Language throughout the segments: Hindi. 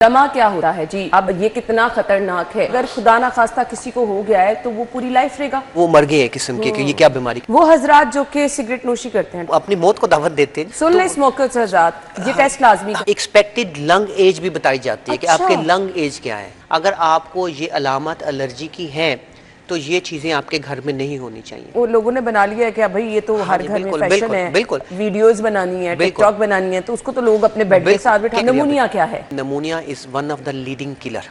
दमा क्या होता है जी? अब ये कितना खतरनाक है। अगर खुदा ना खास्ता किसी को हो गया है तो वो पूरी लाइफ रहेगा। वो मर गए हैं किस्म के कि ये क्या बीमारी। वो हजरात जो कि सिगरेट नोशी करते हैं, अपनी मौत को दावत देते हैं। सुन ले स्मोकर्स हजरात, ये टेस्ट लाजमी। एक्सपेक्टेड लंग एज भी बताई जाती है कि अच्छा। आपके लंग एज क्या है। अगर आपको ये अलामत एलर्जी की है तो ये चीजें आपके घर में नहीं होनी चाहिए। वो लोगों ने बना लिया है कि भाई ये तो हर घर में फैशन है, बिल्कुल वीडियोस बनानी है, टिकटॉक बनानी है, तो उसको तो लोग अपने बेड के साथ बिठा। नमूनिया क्या है? नमूनिया is one of the leading killer.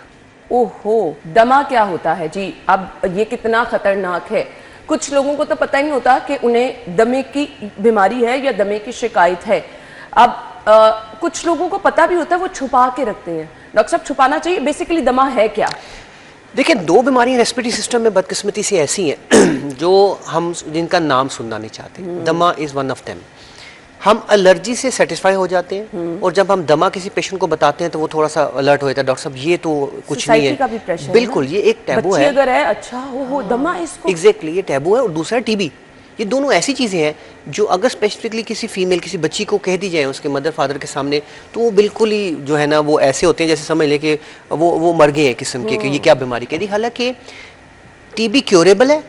ओहो, दमा क्या होता है जी? अब ये कितना खतरनाक है। कुछ लोगों को तो पता ही नहीं होता कि उन्हें दमे की बीमारी है या दमे की शिकायत है। अब कुछ लोगों को पता भी होता है, वो छुपा के रखते हैं। डॉक्टर साहब, छुपाना चाहिए? बेसिकली दमा है क्या? देखिए, दो बीमारियां रेस्पिरेटरी सिस्टम में बदकिस्मती से ऐसी हैं जो हम जिनका नाम सुनना नहीं चाहते। दमा इज़ वन ऑफ देम। हम एलर्जी से सेटिस्फाई हो जाते हैं और जब हम दमा किसी पेशेंट को बताते हैं तो वो थोड़ा सा अलर्ट हो जाता है, डॉक्टर साहब ये तो कुछ नहीं है। का भी प्रेशर बिल्कुल, ये एक टैबू है। अगर है अच्छा हो दमा इसको। एग्जैक्टली, ये टैबू है। और दूसरा टीबी। ये दोनों ऐसी चीज़ें हैं जो अगर स्पेसिफिकली किसी फीमेल, किसी बच्ची को कह दी जाए उसके मदर फादर के सामने, तो वो बिल्कुल ही जो है ना वो ऐसे होते हैं जैसे समझ ले कि वो मर गए हैं किस्म के कि ये क्या बीमारी कह दी। हालांकि टीबी क्योरेबल है,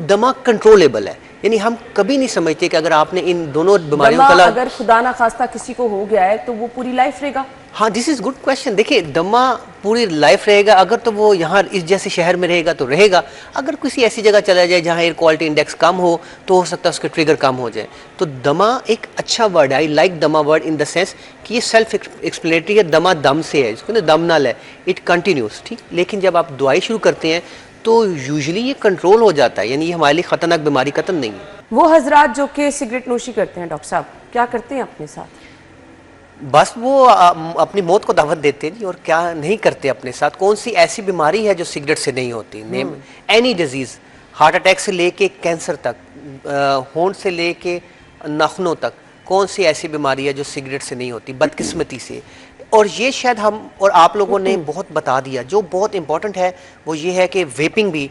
दमा कंट्रोलेबल है। यानी हम कभी नहीं समझते कि अगर आपने इन दोनों बीमारियों का अगर खुदा ना खास्ता किसी को हो गया है तो वो पूरी लाइफ रहेगा। हाँ, दिस इज गुड क्वेश्चन। देखिए, दमा पूरी लाइफ रहेगा अगर तो वो यहाँ इस जैसे शहर में रहेगा तो रहेगा। अगर किसी ऐसी जगह चला जाए जहाँ एयर क्वालिटी इंडेक्स कम हो तो हो सकता है उसके ट्रिगर कम हो जाए। तो दमा एक अच्छा वर्ड है। आई लाइक दमा वर्ड इन द सेंस कि ये सेल्फ एक्सप्लेनेटरी है। दमा दम से है, इसको ना दमनल है, इट कंटिन्यूस, ठीक। लेकिन जब आप दवाई शुरू करते हैं तो यूजुअली ये कंट्रोल हो जाता है, यानी ये हमारे लिए खतरनाक बीमारी कतन नहीं है। वो हजरात जो कि सिगरेट नोशी करते हैं, डॉक्टर साहब क्या करते हैं अपने साथ? बस वो अपनी मौत को दावत देते हैं और क्या नहीं करते अपने साथ। कौन सी ऐसी बीमारी है जो सिगरेट से नहीं होती? Name any disease, heart attack से लेके कैंसर तक, होंठ से लेके नाखूनों तक, कौन सी ऐसी बीमारी है जो सिगरेट से नहीं होती बदकिस्मती से। और ये शायद हम और आप लोगों ने बहुत बता दिया। जो बहुत इंपॉर्टेंट है वो ये है कि वेपिंग भी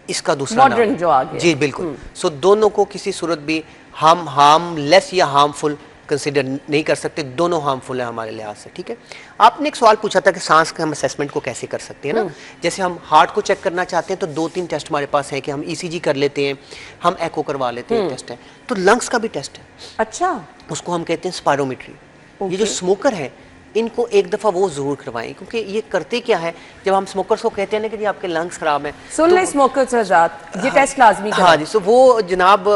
इसका दूसरा नाम है। जो आ गया। जी बिल्कुल। सो दोनों को किसी सूरत भी हम हार्मलेस या हार्मफुल कंसिडर नहीं कर सकते। दोनों हार्मफुल है हमारे लिहाज से, ठीक है। आपने एक सवाल पूछा था कि सांस के हम असेसमेंट को कैसे कर सकते हैं ना। जैसे हम हार्ट को चेक करना चाहते हैं तो 2-3 टेस्ट हमारे पास है कि हम ईसीजी कर लेते हैं, हम एको करवा लेते हैं, टेस्ट है। तो लंग्स का भी टेस्ट है। अच्छा, उसको हम कहते हैं स्पायरोमेट्री। ये जो स्मोकर है इनको एक दफ़ा वो जरूर करवाएं, क्योंकि ये करते क्या है, जब हम स्मोकर्स को कहते हैं ना कि जी आपके लंग्स खराब हैं, सुन ले स्मोकर्स हजरात, ये टेस्ट लाजमी करें। हाँ जी। सो वो जनाब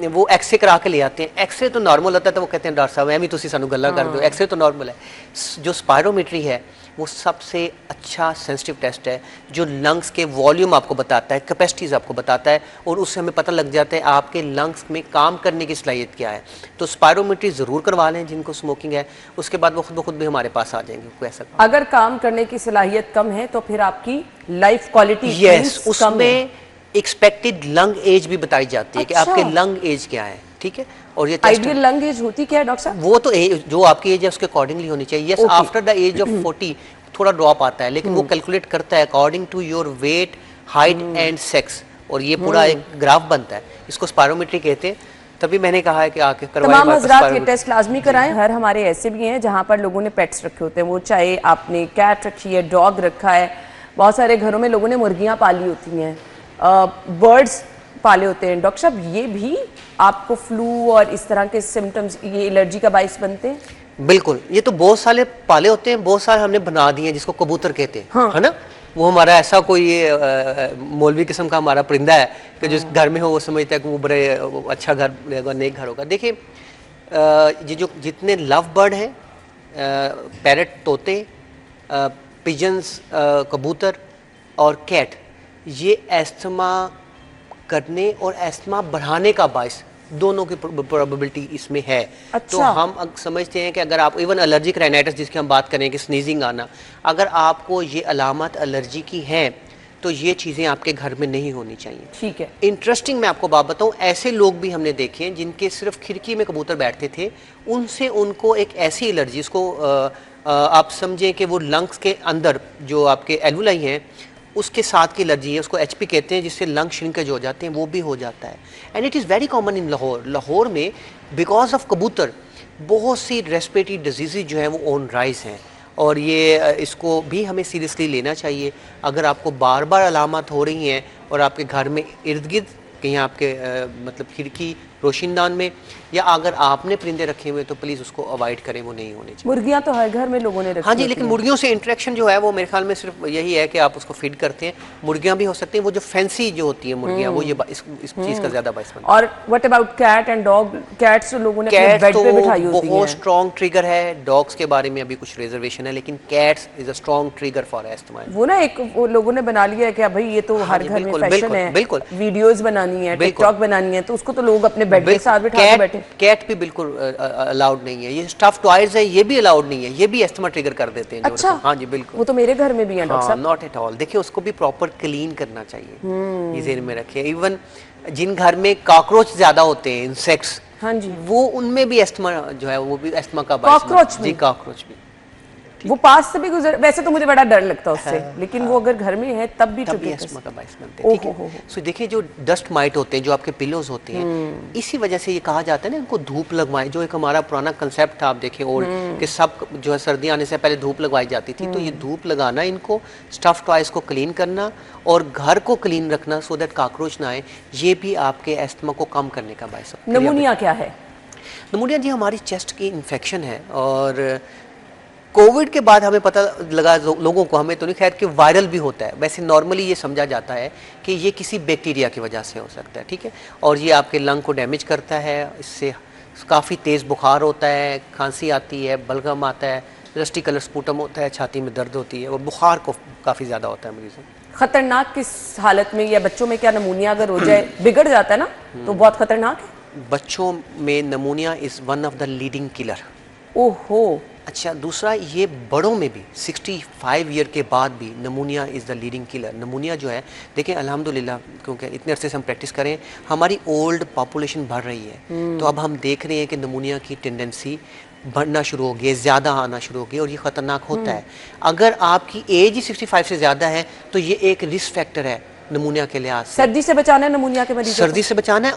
वो एक्सरे करा के ले आते हैं। एक्सरे तो नॉर्मल होता है तो वो कहते हैं डॉक्टर साहब एम ही तुसी सानू गल्ला कर दो, एक्सरे तो नॉर्मल है। जो स्पायरोमेट्री है वो सबसे अच्छा सेंसिटिव टेस्ट है जो लंग्स के वॉल्यूम आपको बताता है, कैपेसिटीज़ आपको बताता है, और उससे हमें पता लग जाता है आपके लंग्स में काम करने की सलाहियत क्या है। तो स्पायरोमेट्री ज़रूर करवा लें जिनको स्मोकिंग है, उसके बाद वो खुद ब खुद भी हमारे पास आ जाएंगे। कोई ऐसा अगर काम करने की सलाहियत कम है तो फिर आपकी लाइफ क्वालिटी उसमें एक्सपेक्टेड लंग एज भी बताई जाती है कि आपके लंग एज क्या है, ठीक है। और ये आइडियल लंग एज होती क्या है डॉक्टर साहब? वो तो जो आपकी एज है उसके अकॉर्डिंगली होनी चाहिए। Yes, after the age of 40 थोड़ा ड्रॉप आता है, लेकिन वो कैलकुलेट करता है according to your weight, height and sex, और ये पूरा एक ग्राफ बनता है। इसको स्पायरोमेट्री कहते हैं। तभी मैंने कहा है कि आके करवाएं। तमाम हजरात ये टेस्ट लाजमी कराएं। घर हमारे ऐसे भी हैं जहाँ पर लोगों ने पेट्स रखे होते हैं, वो चाहे आपने कैट रखी है, डॉग रखा है, बहुत सारे घरों में लोगों ने मुर्गियाँ पाली होती हैं, बर्ड्स पाले होते हैं। डॉक्टर साहब, ये भी आपको फ्लू और इस तरह के सिम्टम्स, ये एलर्जी का बाइस बनते हैं? बिल्कुल। ये तो बहुत सारे पाले होते हैं, बहुत सारे हमने बना दिए हैं जिसको कबूतर कहते हैं। हाँ। है ना। वो हमारा ऐसा कोई मौलवी किस्म का हमारा परिंदा है कि जिस घर में हो वो समझता है कि वो बड़े अच्छा घर रहेगा, नेक घर होगा। देखिए, ये जो जितने लव बर्ड हैं, पैरट, तोते, पिजन्स, कबूतर और कैट, ये एस्थमा करने और एस्थमा बढ़ाने का बाइस दोनों की प्रोबेबिलिटी इसमें है। अच्छा। तो हम समझते हैं कि अगर आप इवन एलर्जिक राइनाइटिस जिसकी हम बात करें कि स्नीजिंग आना, अगर आपको ये अलामत एलर्जी की है तो ये चीज़ें आपके घर में नहीं होनी चाहिए, ठीक है। इंटरेस्टिंग मैं आपको बात बताऊं, ऐसे लोग भी हमने देखे हैं जिनके सिर्फ खिड़की में कबूतर बैठते थे, उनसे उनको एक ऐसी एलर्जी, इसको आप समझें कि वो लंग्स के अंदर जो आपके एल्वुलाई हैं उसके साथ की एलर्जी है, उसको एचपी कहते हैं, जिससे लंग श्रिंकेज हो जाते हैं, वो भी हो जाता है। And it is very common in Lahore. Lahore में बिकॉज ऑफ कबूतर बहुत सी रेस्पिरेटरी डिजीज़ जो हैं वो ऑन राइज हैं, और ये इसको भी हमें सीरियसली लेना चाहिए। अगर आपको बार बार अलामत हो रही हैं और आपके घर में इर्द गिर्द कहीं आपके मतलब खिड़की रोशनदान में, या अगर आपने परिंदे रखे हुए तो प्लीज़ उसको अवॉइड करें, वो नहीं होने चाहिए। मुर्गियां तो हर घर में लोगों ने रखी हाँ जी, होती लेकिन हैं। मुर्गियों से इंटरेक्शन जो है वो मेरे ख्याल में सिर्फ यही है कि आप उसको फीड करते हैं। मुर्गियां भी हो सकती हैं, वो जो फैंसी जो होती हैं मुर्गियां, वो ये इस चीज़ का ज़्यादा बायस बनता है। और what about cat and dog? Cats तो लोगों ने अपने कैट्स बेड तो पे बिठाई होती बहुत हैं। स्ट्रॉन्ग ट्रिगर है। डॉग्स के बारे में अभी कुछ रिजर्वेशन है, लेकिन cats is a strong trigger for asthma. वो ना एक वो लोगों ने बना लिया है कि भाई ये तो हर जी, घर में बिल्कुल, फैशन बिल्कुल, है, बिल्कुल। वीडियोस बनानी है, बिल्कुल। टिकटॉक बनानी है, तो उसको तो लोग अपने बेड के साथ बिठा के बैठे। कैट भी बिल्कुल अलाउड नहीं है। ये स्टफ टॉयज है, ये भी अलाउड नहीं है, ये भी एस्थमा ट्रिगर कर देते हैं। जो अच्छा, हाँ जी, बिल्कुल। वो तो मेरे घर में भी है डॉक्टर हाँ, साहब। Not at all. देखिए, उसको भी प्रॉपर क्लीन करना चाहिए, ये ज़हन में रखिए। इवन जिन घर में कॉकरोच ज्यादा होते हैं, इंसेक्ट्स, हाँ जी, वो उनमें भी एस्थमा जो है वो भी एस्थमा का बायस कॉकरोच जी, भी? कॉकरोच भी। वो पास से भी गुजर, वैसे तो मुझे बड़ा डर लगता है उससे, लेकिन वो अगर घर में है तब भी तब भी ट्रिगर एस्थमा कर- का बायस बनते हैं, ठीक ओहो हो है। सो देखिए, जो डस्ट माइट होते हैं, जो आपके पिलोज होते हैं, इसी वजह से ये कहा जाता है ना, इनको धूप लगवाएं। जो एक हमारा पुराना कंसेप्ट था, आप देखें ओल्ड, कि सब जो है सर्दी आने से पहले धूप लगवाई जाती थी। तो ये धूप लगाना, इनको स्टफ टॉयज को क्लीन करना और घर को क्लीन रखना सो दैट कॉकरोच ना आए, ये भी आपके एस्थमा को कम करने का बायस है। नमूनिया क्या है? नमूनिया जी हमारी चेस्ट की इन्फेक्शन है, और कोविड के बाद हमें पता लगा लोगों को, हमें तो नहीं खैर, कि वायरल भी होता है। वैसे नॉर्मली ये समझा जाता है कि ये किसी बैक्टीरिया की वजह से हो सकता है, ठीक है। और ये आपके लंग को डैमेज करता है, इससे काफ़ी तेज़ बुखार होता है, खांसी आती है, बलगम आता है, रस्टी कलर स्पूटम होता है, छाती में दर्द होती है, और बुखार को काफ़ी ज़्यादा होता है मरीज़ों को। खतरनाक किस हालत में, या बच्चों में क्या नमूनिया अगर हो जाए बिगड़ जाता है ना, तो बहुत खतरनाक है? बच्चों में नमूनिया is one of the leading killer. ओहो। अच्छा, दूसरा ये बड़ों में भी 65 ईयर के बाद भी नमूनिया इज़ द लीडिंग किलर। नमूनिया जो है, देखें अल्हम्दुलिल्लाह, क्योंकि इतने अरसे से हम प्रैक्टिस करें, हमारी ओल्ड पॉपुलेशन बढ़ रही है, तो अब हम देख रहे हैं कि नमूनिया की टेंडेंसी बढ़ना शुरू हो गई है, ज़्यादा आना शुरू हो गई, और ये ख़तरनाक होता है। अगर आपकी एज ही 65 से ज़्यादा है तो ये एक रिस्क फैक्टर है नमूनिया के लिहाज से। सर्दी से बचाना है नमूनिया के मरीजों को? सर्दी से बचाना है,